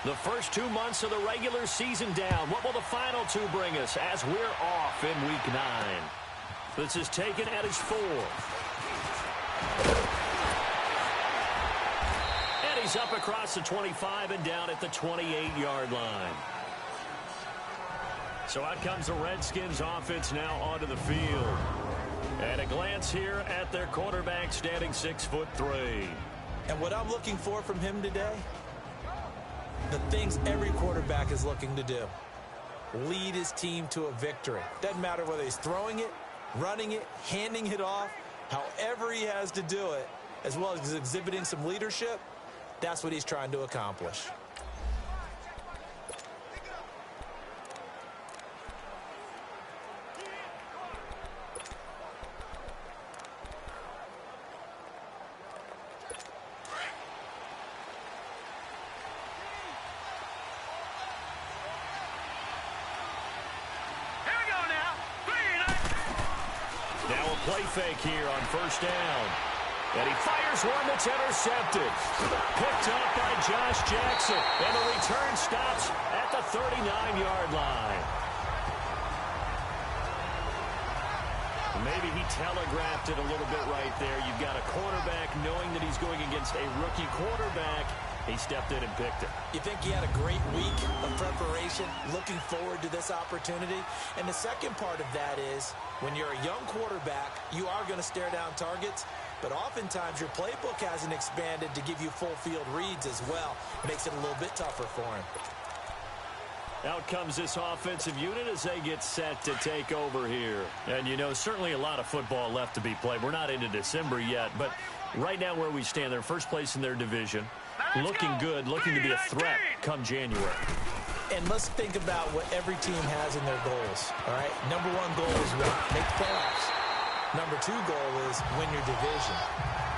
The first 2 months of the regular season down. What will the final two bring us as we're off in Week 9? This is taken at his 4. And he's up across the 25 and down at the 28-yard line. So out comes the Redskins offense now onto the field. And a glance here at their quarterback standing 6'3". And what I'm looking for from him today, the things every quarterback is looking to do. Lead his team to a victory. Doesn't matter whether he's throwing it, running it, handing it off, however he has to do it, as well as exhibiting some leadership, that's what he's trying to accomplish. Play fake here on first down. And he fires one that's intercepted. Picked up by Josh Jackson. And the return stops at the 39-yard line. Maybe he telegraphed it a little bit right there. You've got a quarterback knowing that he's going against a rookie quarterback. He stepped in and picked it. You think he had a great week of preparation, looking forward to this opportunity? And the second part of that is, when you're a young quarterback, you are going to stare down targets, but oftentimes your playbook hasn't expanded to give you full field reads as well. It makes it a little bit tougher for him. Out comes this offensive unit as they get set to take over here. And, you know, certainly a lot of football left to be played. We're not into December yet, but right now where we stand, they're first place in their division. Looking good, looking to be a threat come January. And let's think about what every team has in their goals, all right? Number one goal is what? Make the playoffs. Number two goal is win your division.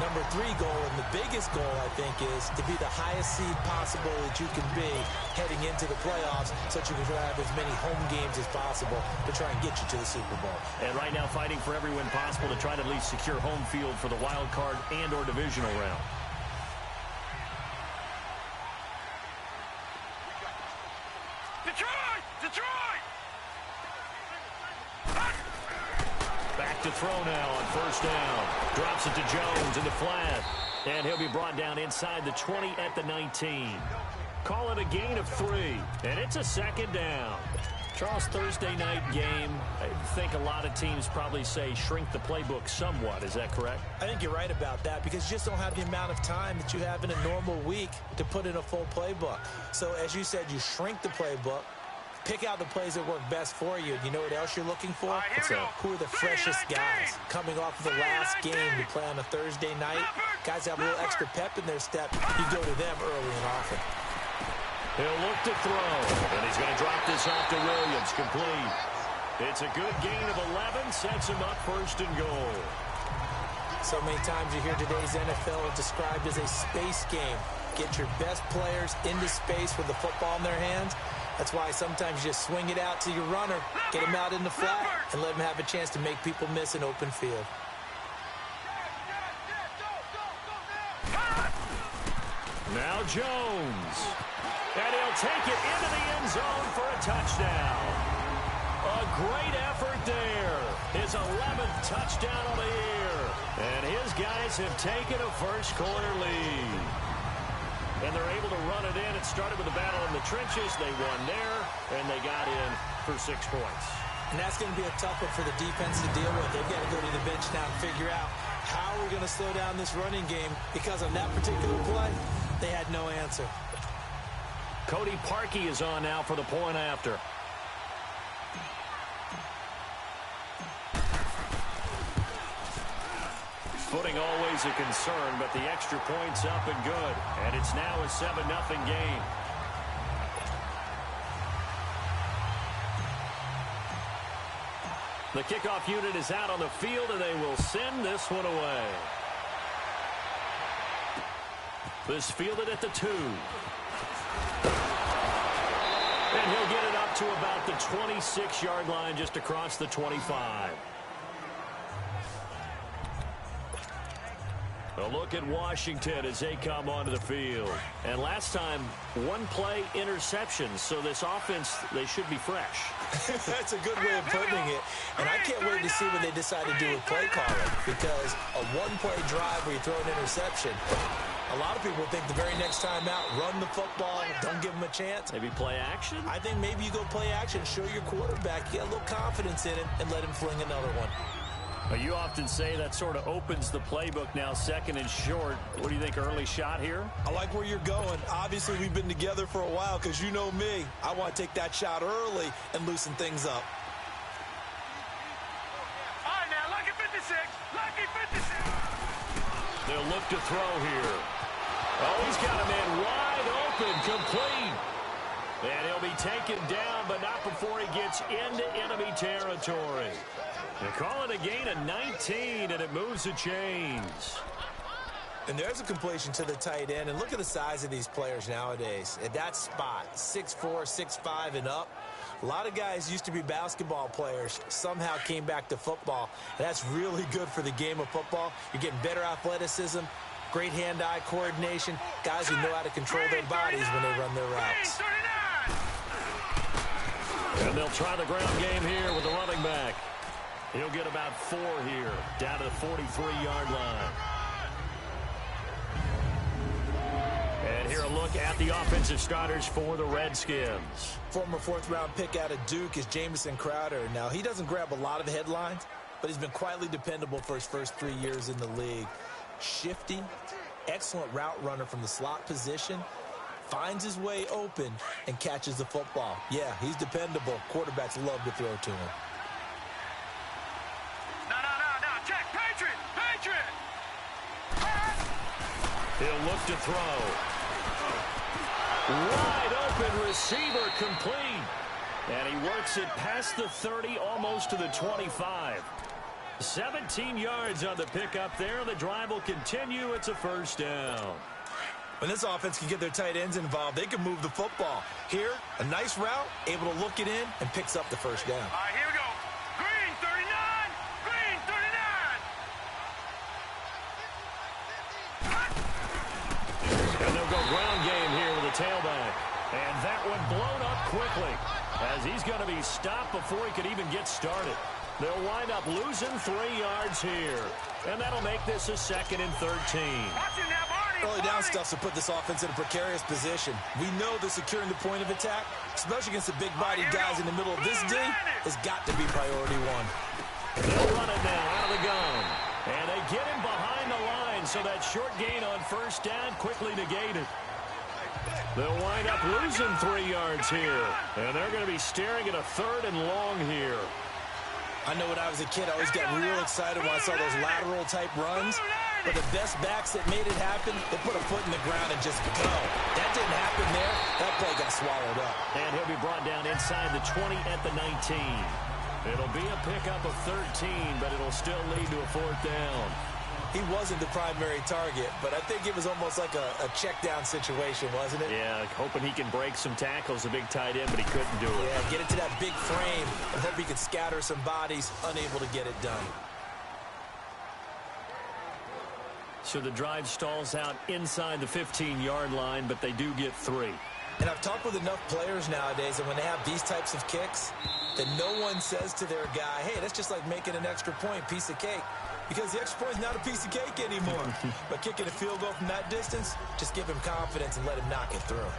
Number three goal, and the biggest goal, I think, is to be the highest seed possible that you can be heading into the playoffs so that you can have as many home games as possible to try and get you to the Super Bowl. And right now fighting for every win possible to try to at least secure home field for the wild card and or divisional round. Back to throw now on first down. Drops it to Jones in the flat. And he'll be brought down inside the 20 at the 19. Call it a gain of 3. And it's a second down. Charles, Thursday night game, I think a lot of teams probably say shrink the playbook somewhat. Is that correct? I think you're right about that because you just don't have the amount of time that you have in a normal week to put in a full playbook. So as you said, you shrink the playbook. Pick out the plays that work best for you. You know what else you're looking for? Who are the freshest guys coming off of the last game to play on a Thursday night? Guys have a little extra pep in their step. You go to them early and often. He'll look to throw, and he's going to drop this off to Williams. Complete. It's a good gain of 11, sets him up first and goal. So many times you hear today's NFL described as a space game. Get your best players into space with the football in their hands. That's why sometimes you just swing it out to your runner, get him out in the flat, and let him have a chance to make people miss an open field. Now Jones. And he'll take it into the end zone for a touchdown. A great effort there. His 11th touchdown on the year. And his guys have taken a first-quarter lead. And they're able to run it in. It started with a battle in the trenches. They won there, and they got in for 6 points. And that's going to be a tough one for the defense to deal with. They've got to go to the bench now and figure out how we're going to slow down this running game because on that particular play, they had no answer. Cody Parkey is on now for the point after. Footing always a concern, but the extra point's up and good. And it's now a 7-0 game. The kickoff unit is out on the field, and they will send this one away. This fielded at the 2. And he'll get it up to about the 26-yard line, just across the 25. A look at Washington as they come onto the field. And last time, one play interception. So this offense, they should be fresh. That's a good way of putting it. And I can't wait to see what they decide to do with play calling. Because a one-play drive where you throw an interception, a lot of people think the very next time out, run the football, don't give them a chance. Maybe play action? I think maybe you go play action, show your quarterback, get a little confidence in him, and let him fling another one. Well, you often say that sort of opens the playbook now, second and short. What do you think, early shot here? I like where you're going. Obviously, we've been together for a while because you know me. I want to take that shot early and loosen things up. All right, now, lucky 56. Lucky 56. They'll look to throw here. Oh, he's got a man wide open, complete. And he'll be taken down, but not before he gets into enemy territory. They call it a gain of 19, and it moves the chains. And there's a completion to the tight end. And look at the size of these players nowadays. At that spot, 6'4", 6'5", and up. A lot of guys used to be basketball players, somehow came back to football. And that's really good for the game of football. You're getting better athleticism, great hand-eye coordination, guys who know how to control their bodies when they run their routes. And they'll try the ground game here with the running back. He'll get about 4 here, down to the 43-yard line. And here a look at the offensive starters for the Redskins. Former fourth-round pick out of Duke is Jamison Crowder. Now, he doesn't grab a lot of headlines, but he's been quietly dependable for his first 3 years in the league. Shifty, excellent route runner from the slot position, finds his way open and catches the football. Yeah, he's dependable. Quarterbacks love to throw to him. He'll look to throw. Wide open receiver complete. And he works it past the 30, almost to the 25. 17 yards on the pickup there. The drive will continue. It's a first down. When this offense can get their tight ends involved, they can move the football. Here, a nice route, able to look it in, and picks up the first down. All right, here we go. Green 39. Green 39. And they'll go ground game here with a tailback. And that one blown up quickly as he's going to be stopped before he could even get started. They'll wind up losing 3 yards here. And that'll make this a 2nd and 13. Early down stuff to put this offense in a precarious position. We know that securing the point of attack, especially against the big-bodied guys in the middle of this D, has got to be priority one. They'll run it now out of the gun. And they get him behind the line, so that short gain on first down quickly negated. They'll wind up losing 3 yards here. And they're going to be staring at a 3rd and long here. I know when I was a kid, I always got real excited when I saw those lateral-type runs. But the best backs that made it happen, they put a foot in the ground and just go. That didn't happen there. That play got swallowed up. And he'll be brought down inside the 20 at the 19. It'll be a pickup of 13, but it'll still lead to a 4th down. He wasn't the primary target, but I think it was almost like a check-down situation, wasn't it? Yeah, hoping he can break some tackles, a big tight end, but he couldn't do it. Yeah, get it to that big frame and hope he could scatter some bodies, unable to get it done. So the drive stalls out inside the 15-yard line, but they do get 3. And I've talked with enough players nowadays that when they have these types of kicks, that no one says to their guy, hey, that's just like making an extra point, piece of cake. Because the extra point is not a piece of cake anymore. But kicking a field goal from that distance, just give him confidence and let him knock it through.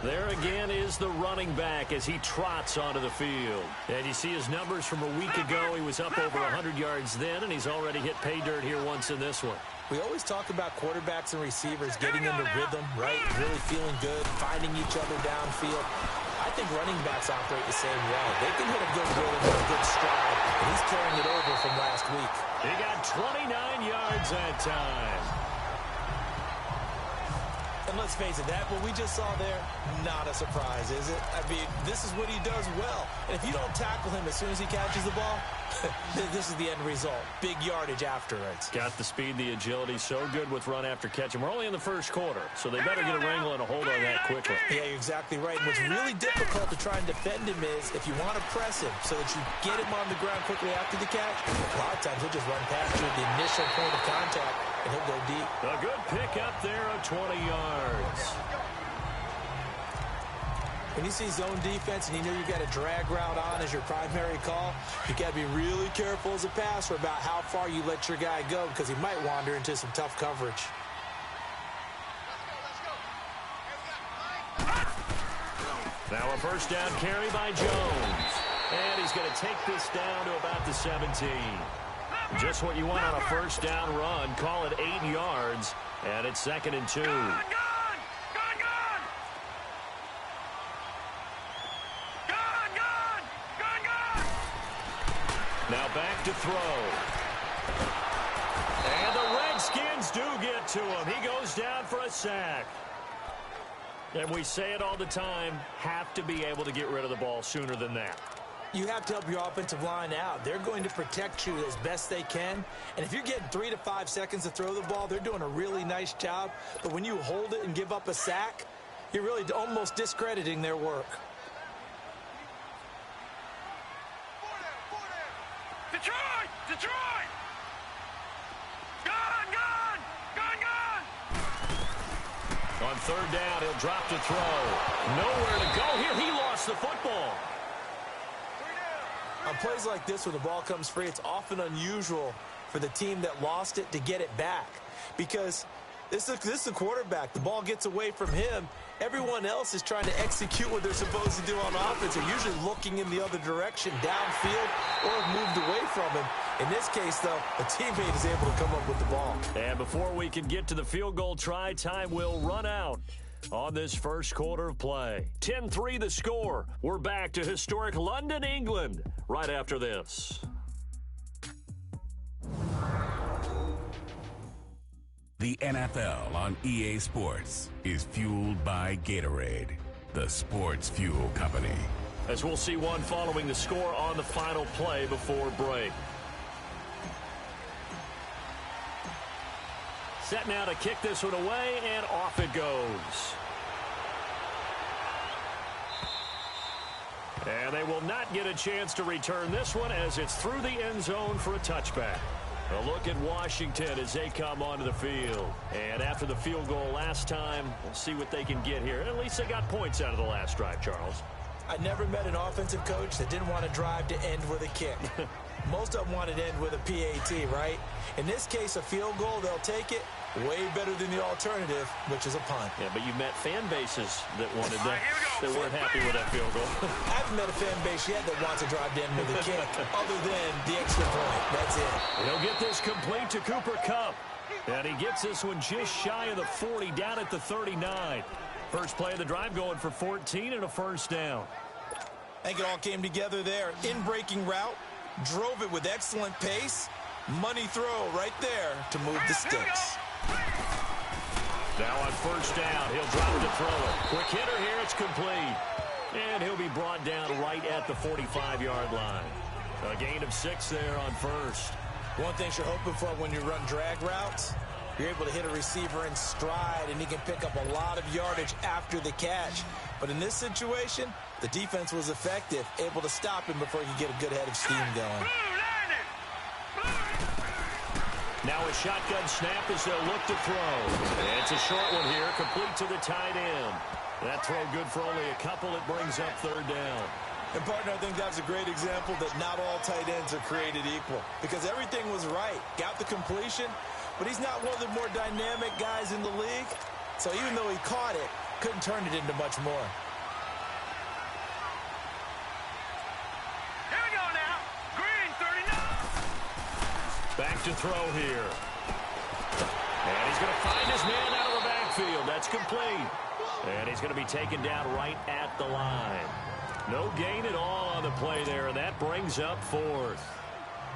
There again is the running back as he trots onto the field. And you see his numbers from a week ago. He was up over 100 yards then, and he's already hit pay dirt here once in this one. We always talk about quarterbacks and receivers getting into rhythm, right? Really feeling good, finding each other downfield. I think running backs operate the same way. They can hit a good rhythm and a good stride, and he's carrying it over from last week. He got 29 yards that time. And And let's face it, that what we just saw there, not a surprise, is it? I mean, this is what he does well. And if you don't tackle him as soon as he catches the ball, this is the end result. Big yardage afterwards. Got the speed, the agility, so good with run after catch. And we're only in the first quarter, so they better get a wrangle and a hold on that quickly. Yeah, you're exactly right. And what's really difficult to try and defend him is if you want to press him so that you get him on the ground quickly after the catch, a lot of times he'll just run past you at the initial point of contact, and he'll go deep. A good pick up there of 20 yards. When you see zone defense and you know you've got a drag route on as your primary call, you got to be really careful as a passer about how far you let your guy go because he might wander into some tough coverage. Now a first down carry by Jones. And he's going to take this down to about the 17. Just what you want on a first down run. Call it 8 yards. And it's 2nd and 2. Now back to throw. And the Redskins do get to him. He goes down for a sack. And we say it all the time, have to be able to get rid of the ball sooner than that. You have to help your offensive line out. They're going to protect you as best they can. And if you're getting 3 to 5 seconds to throw the ball, they're doing a really nice job. But when you hold it and give up a sack, you're really almost discrediting their work. Detroit! Detroit! Gone! On third down, he'll drop to throw. Nowhere to go here. He lost the football. On plays like this, when the ball comes free, it's often unusual for the team that lost it to get it back. Because this is the quarterback. The ball gets away from him. Everyone else is trying to execute what they're supposed to do on offense. They're usually looking in the other direction, downfield, or have moved away from him. In this case, though, a teammate is able to come up with the ball. And before we can get to the field goal try, time will run out on this first quarter of play. 10-3 the score. We're back to historic London, England, right after this. The NFL on EA Sports is fueled by Gatorade, the sports fuel company. As we'll see one following the score on the final play before break. Set now to kick this one away, and off it goes. And they will not get a chance to return this one as it's through the end zone for a touchback. A look at Washington as they come onto the field. And after the field goal last time, we'll see what they can get here. At least they got points out of the last drive, Charles. I never met an offensive coach that didn't want to drive to end with a kick. Most of them wanted to end with a PAT, right? In this case, a field goal, they'll take it. Way better than the alternative, which is a punt. Yeah, but you met fan bases that wanted that, that weren't happy with that field goal. I haven't met a fan base yet that wants to drive to end with a kick, other than the extra point. That's it. He'll get this complete to Cooper Kupp. And he gets this one just shy of the 40, down at the 39. First play of the drive going for 14 and a first down. I think it all came together there. In-breaking route, drove it with excellent pace. Money throw right there to move the sticks. Now on first down, he'll drop to throw it. Quick hitter here, it's complete. And he'll be brought down right at the 45-yard line. A gain of 6 there on first. One thing you're hoping for when you run drag routes, you're able to hit a receiver in stride, and he can pick up a lot of yardage after the catch. But in this situation, the defense was effective, able to stop him before he could get a good head of steam going. Now a shotgun snap as they'll look to throw. And it's a short one here, complete to the tight end. That throw good for only a couple. It brings up third down. And, partner, I think that's a great example that not all tight ends are created equal. Because everything was right. Got the completion, but he's not one of the more dynamic guys in the league. So even though he caught it, couldn't turn it into much more. Here we go now. Green, 39. Back to throw here. And he's going to find his man out of the backfield. That's complete. And he's going to be taken down right at the line. No gain at all on the play there, and that brings up fourth.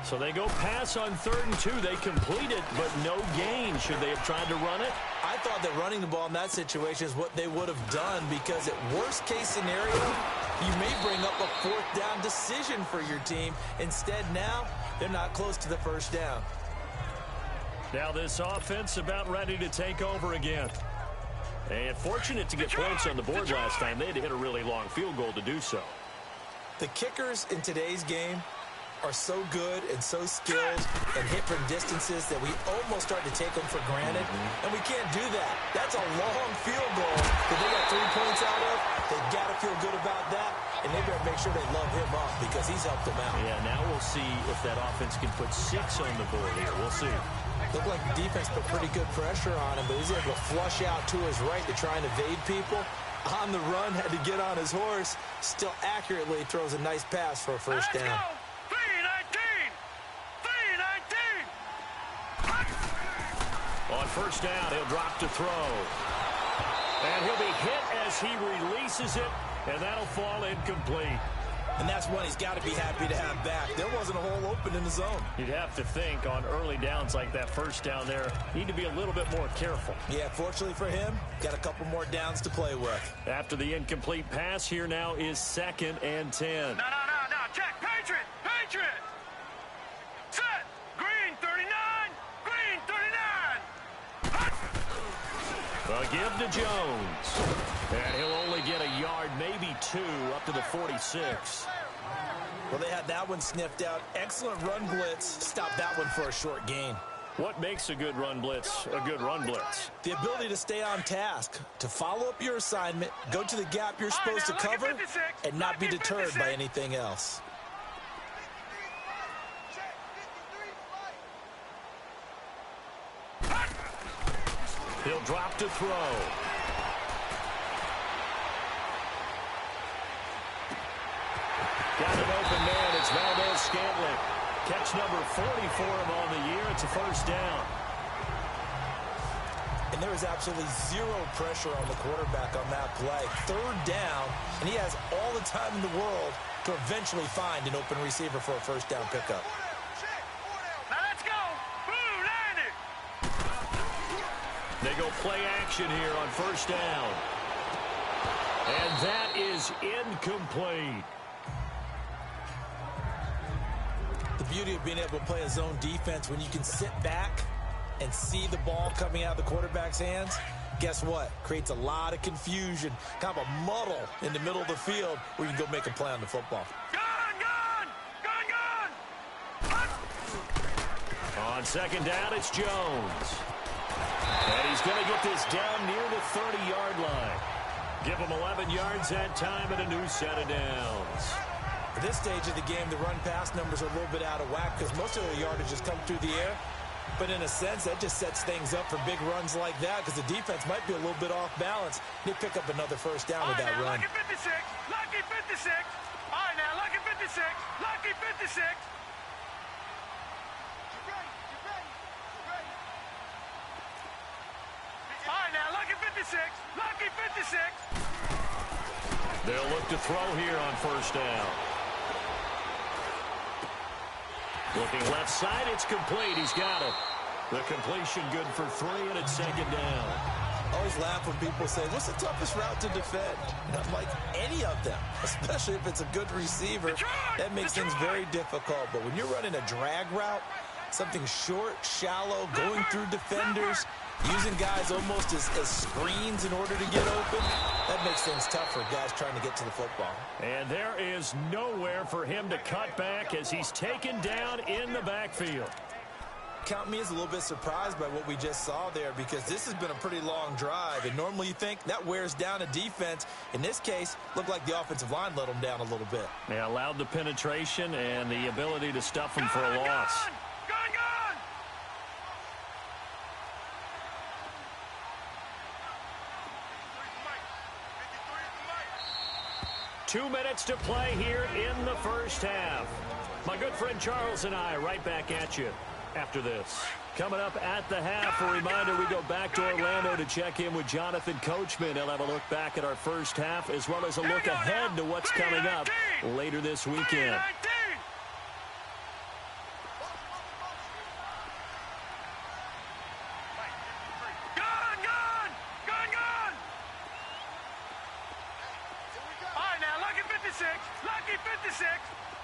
So they go pass on 3rd and 2. They complete it, but no gain. Should they have tried to run it? I thought that running the ball in that situation is what they would have done because at worst case scenario, you may bring up a fourth down decision for your team. Instead, now, they're not close to the first down. Now this offense about ready to take over again. And fortunate to get points on the board last time. They had to hit a really long field goal to do so. The kickers in today's game are so good and so skilled and hit from distances that we almost start to take them for granted. And we can't do that. That's a long field goal that they got 3 points out of. They got to feel good about that. And they better make sure they love him up because he's helped them out. Yeah, now we'll see if that offense can put 6 on the board here. We'll see. Looked like the defense put pretty good pressure on him, but he's able to flush out to his right to try and evade people. On the run, had to get on his horse. Still accurately throws a nice pass for a first down. 3-19! On first down, he'll drop to throw. And he'll be hit as he releases it, and that'll fall incomplete. And that's one he's got to be happy to have back. There wasn't a hole open in the zone. You'd have to think on early downs like that first down there, need to be a little bit more careful. Yeah, fortunately for him, got a couple more downs to play with. After the incomplete pass, here now is 2nd and 10. No. Check. Patriot. Set. Green 39. Green 39. A give to Jones. And he'll only get a yard, maybe 2, up to the 46. Well, they had that one sniffed out. Excellent run blitz. Stopped that one for a short gain. What makes a good run blitz a good run blitz? The ability to stay on task, to follow up your assignment, go to the gap you're supposed to cover, and not be deterred by anything else. He'll drop to throw. Got an open man. It's Valdez-Scantling. Catch number 40 for him on the year. It's a first down. And there is absolutely zero pressure on the quarterback on that play. 3rd down, and he has all the time in the world to eventually find an open receiver for a first down pickup. Now let's go. Blue landed. They go play action here on first down. And that is incomplete. The beauty of being able to play a zone defense when you can sit back and see the ball coming out of the quarterback's hands, guess what? Creates a lot of confusion, kind of a muddle in the middle of the field where you can go make a play on the football. Gun. On 2nd down, it's Jones. And he's going to get this down near the 30-yard line. Give him 11 yards that time and a new set of downs. At this stage of the game, the run-pass numbers are a little bit out of whack because most of the yardage just come through the air. But in a sense, that just sets things up for big runs like that because the defense might be a little bit off balance. They pick up another first down with that run. Lucky 56. Lucky 56. All right, now, lucky 56. Lucky 56. All right, now, lucky 56. Lucky 56. They'll look to throw here on first down. Looking left side, it's complete. He's got it. The completion good for 3, and it's 2nd down. I always laugh when people say, what's the toughest route to defend? And I'm like, any of them, especially if it's a good receiver. That makes things very difficult. But when you're running a drag route, something short, shallow, going through defenders, using guys almost as screens in order to get open, that makes things tough for guys trying to get to the football. And there is nowhere for him to cut back as he's taken down in the backfield. Count me as a little bit surprised by what we just saw there because this has been a pretty long drive, and normally you think that wears down a defense. In this case, looked like the offensive line let them down a little bit. They allowed the penetration and the ability to stuff them for a loss. Gun. 2 minutes to play here in the first half. My good friend Charles and I right back at you after this. Coming up at the half, a reminder, we go back to Orlando to check in with Jonathan Coachman. He'll have a look back at our first half as well as a look ahead to what's coming up later this weekend. Gun. 56. Lucky 56.